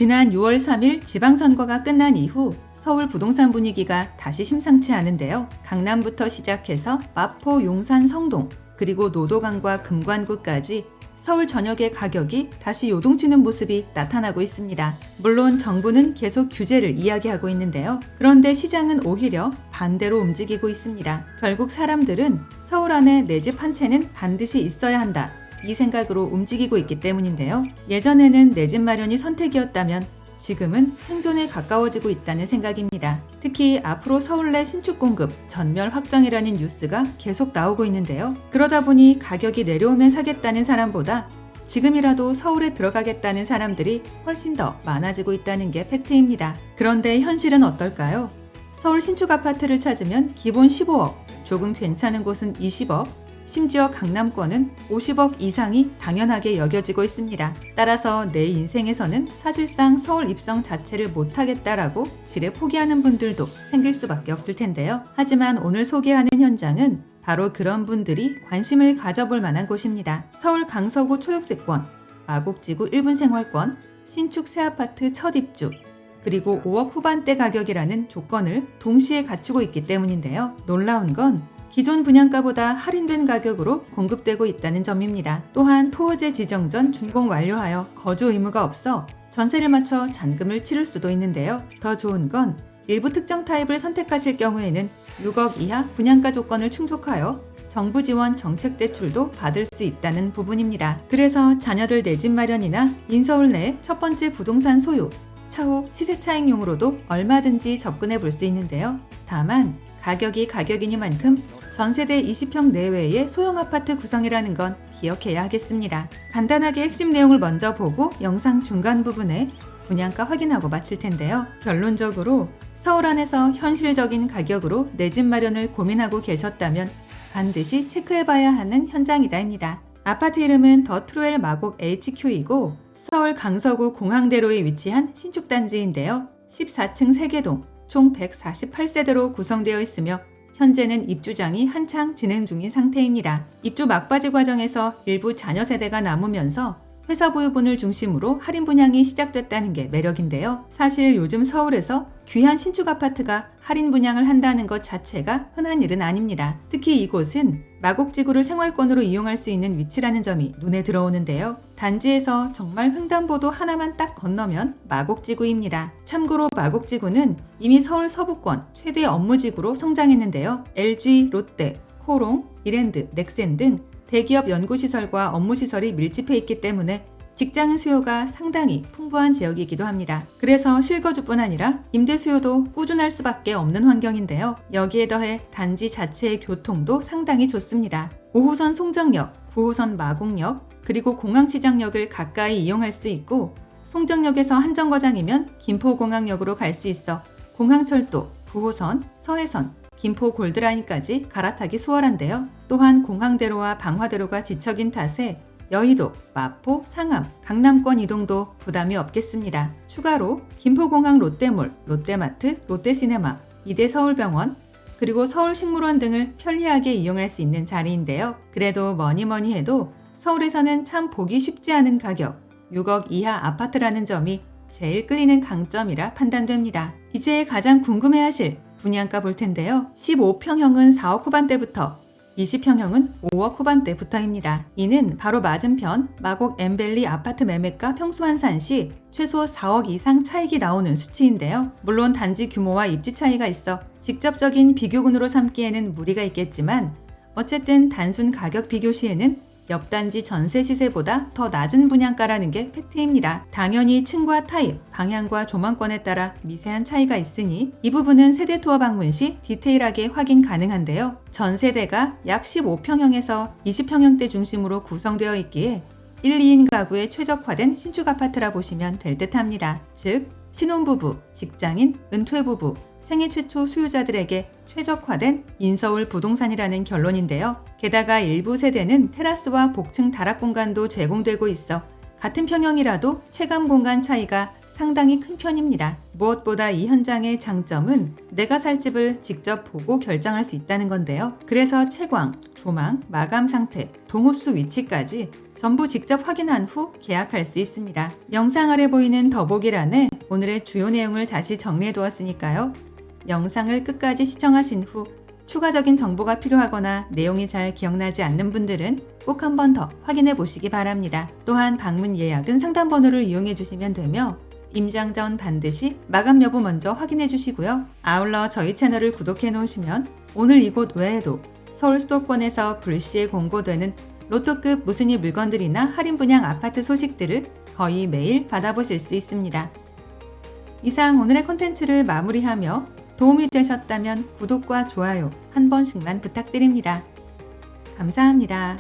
지난 6월 3일 지방선거가 끝난 이후 서울 부동산 분위기가 다시 심상치 않은데요. 강남부터 시작해서 마포, 용산, 성동, 그리고 노도강과 금관구까지 서울 전역의 가격이 다시 요동치는 모습이 나타나고 있습니다. 물론 정부는 계속 규제를 이야기하고 있는데요. 그런데 시장은 오히려 반대로 움직이고 있습니다. 결국 사람들은 서울 안에 내 집 한 채는 반드시 있어야 한다, 이 생각으로 움직이고 있기 때문인데요. 예전에는 내 집 마련이 선택이었다면 지금은 생존에 가까워지고 있다는 생각입니다. 특히 앞으로 서울 내 신축 공급 전멸 확정이라는 뉴스가 계속 나오고 있는데요. 그러다 보니 가격이 내려오면 사겠다는 사람보다 지금이라도 서울에 들어가겠다는 사람들이 훨씬 더 많아지고 있다는 게 팩트입니다. 그런데 현실은 어떨까요? 서울 신축 아파트를 찾으면 기본 15억, 조금 괜찮은 곳은 20억, 심지어 강남권은 50억 이상이 당연하게 여겨지고 있습니다. 따라서 내 인생에서는 사실상 서울 입성 자체를 못하겠다라고 지레 포기하는 분들도 생길 수밖에 없을 텐데요. 하지만 오늘 소개하는 현장은 바로 그런 분들이 관심을 가져볼 만한 곳입니다. 서울 강서구 초역세권, 마곡지구 1분 생활권, 신축 새아파트 첫 입주, 그리고 5억 후반대 가격이라는 조건을 동시에 갖추고 있기 때문인데요. 놀라운 건 기존 분양가보다 할인된 가격으로 공급되고 있다는 점입니다. 또한 토호제 지정 전 준공 완료하여 거주 의무가 없어 전세를 맞춰 잔금을 치를 수도 있는데요. 더 좋은 건 일부 특정 타입을 선택하실 경우에는 6억 이하 분양가 조건을 충족하여 정부 지원 정책 대출도 받을 수 있다는 부분입니다. 그래서 자녀들 내 집 마련이나 인서울 내 첫 번째 부동산 소유, 차후 시세 차익용으로도 얼마든지 접근해 볼 수 있는데요. 다만 가격이 가격이니만큼 전세대 20평 내외의 소형 아파트 구성이라는 건 기억해야 하겠습니다. 간단하게 핵심 내용을 먼저 보고 영상 중간 부분에 분양가 확인하고 마칠 텐데요. 결론적으로 서울 안에서 현실적인 가격으로 내 집 마련을 고민하고 계셨다면 반드시 체크해봐야 하는 현장이다입니다. 아파트 이름은 더 트루엘 마곡 HQ이고 서울 강서구 공항대로에 위치한 신축단지인데요. 14층 3개동, 총 148세대로 구성되어 있으며 현재는 입주장이 한창 진행 중인 상태입니다. 입주 막바지 과정에서 일부 자녀 세대가 남으면서 회사 보유분을 중심으로 할인 분양이 시작됐다는 게 매력인데요. 사실 요즘 서울에서 귀한 신축 아파트가 할인 분양을 한다는 것 자체가 흔한 일은 아닙니다. 특히 이곳은 마곡지구를 생활권으로 이용할 수 있는 위치라는 점이 눈에 들어오는데요. 단지에서 정말 횡단보도 하나만 딱 건너면 마곡지구입니다. 참고로 마곡지구는 이미 서울 서부권 최대 업무지구로 성장했는데요. LG, 롯데, 코롱, 이랜드, 넥센 등 대기업 연구시설과 업무시설이 밀집해 있기 때문에 직장인 수요가 상당히 풍부한 지역이기도 합니다. 그래서 실거주뿐 아니라 임대 수요도 꾸준할 수밖에 없는 환경인데요. 여기에 더해 단지 자체의 교통도 상당히 좋습니다. 5호선 송정역, 9호선 마곡역, 그리고 공항시장역을 가까이 이용할 수 있고 송정역에서 한정거장이면 김포공항역으로 갈 수 있어 공항철도, 9호선, 서해선, 김포 골드라인까지 갈아타기 수월한데요. 또한 공항대로와 방화대로가 지척인 탓에 여의도, 마포, 상암, 강남권 이동도 부담이 없겠습니다. 추가로 김포공항 롯데몰, 롯데마트, 롯데시네마, 이대 서울병원, 그리고 서울식물원 등을 편리하게 이용할 수 있는 자리인데요. 그래도 뭐니 해도 서울에서는 참 보기 쉽지 않은 가격, 6억 이하 아파트라는 점이 제일 끌리는 강점이라 판단됩니다. 이제 가장 궁금해하실 분양가 볼 텐데요. 15평형은 4억 후반대부터 20평형은 5억 후반대부터입니다. 이는 바로 맞은편 마곡 엠벨리 아파트 매매가 평수 환산 시 최소 4억 이상 차익이 나오는 수치인데요. 물론 단지 규모와 입지 차이가 있어 직접적인 비교군으로 삼기에는 무리가 있겠지만 어쨌든 단순 가격 비교 시에는 옆 단지 전세 시세보다 더 낮은 분양가라는 게 팩트입니다. 당연히 층과 타입, 방향과 조망권에 따라 미세한 차이가 있으니 이 부분은 세대 투어 방문 시 디테일하게 확인 가능한데요. 전 세대가 약 15평형에서 20평형대 중심으로 구성되어 있기에 1, 2인 가구에 최적화된 신축 아파트라 보시면 될 듯합니다. 즉, 신혼부부, 직장인, 은퇴부부, 생애 최초 수요자들에게 최적화된 인서울 부동산이라는 결론인데요. 게다가 일부 세대는 테라스와 복층 다락 공간도 제공되고 있어 같은 평형이라도 체감 공간 차이가 상당히 큰 편입니다. 무엇보다 이 현장의 장점은 내가 살 집을 직접 보고 결정할 수 있다는 건데요. 그래서 채광, 조망, 마감 상태, 동호수 위치까지 전부 직접 확인한 후 계약할 수 있습니다. 영상 아래 보이는 더보기란에 오늘의 주요 내용을 다시 정리해 두었으니까요. 영상을 끝까지 시청하신 후 추가적인 정보가 필요하거나 내용이 잘 기억나지 않는 분들은 꼭 한 번 더 확인해 보시기 바랍니다. 또한 방문 예약은 상담번호를 이용해 주시면 되며 임장 전 반드시 마감 여부 먼저 확인해 주시고요. 아울러 저희 채널을 구독해 놓으시면 오늘 이곳 외에도 서울 수도권에서 불시에 공고되는 로또급 무순위 물건들이나 할인 분양 아파트 소식들을 거의 매일 받아보실 수 있습니다. 이상 오늘의 콘텐츠를 마무리하며 도움이 되셨다면 구독과 좋아요 한 번씩만 부탁드립니다. 감사합니다.